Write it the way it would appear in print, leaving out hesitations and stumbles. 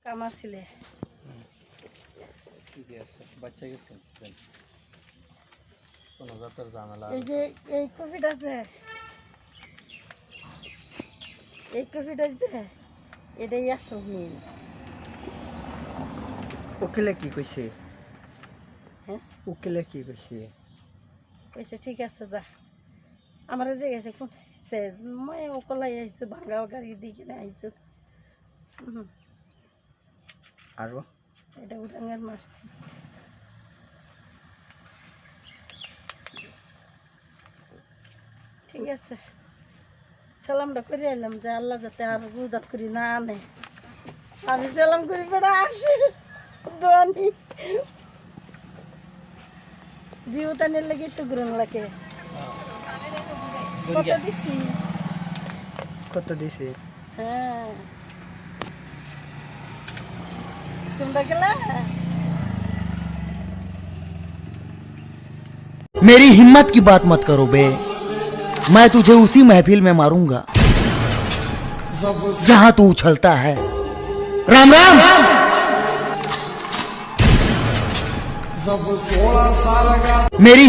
কামা ছিলে ঠিকই আছে বাচ্চা গেছে কোন জাতের জানালা এই যে এই কফিটা আছে এটাই আসল মিল। উকিলে কি কইছে? হ্যাঁ উকিলে কি কইছে? কইছে ঠিক আছে যা আমার যে গেছে কোন মই অকলাই আইছো ভাঙা গাড়ি দি কিনে আইছো। আৰু এটা উদাঙ্গার মারছি ঠিক আছে সালামটা করে এলাম যে আল্লাহ যাতে আর উদাত করি না আনে। আমি সালাম করি বেড়া আসে দোয়ানি জিওতানের লাগে একটু গ্রহণ লাগে কত দিছি কত দিছে? হ্যাঁ তোমরা গেলা मेरी हिम्मत की बात मत करो बे, मैं तुझे उसी महफिल में मारूंगा जहां तू उछलता है। राम राम। मेरी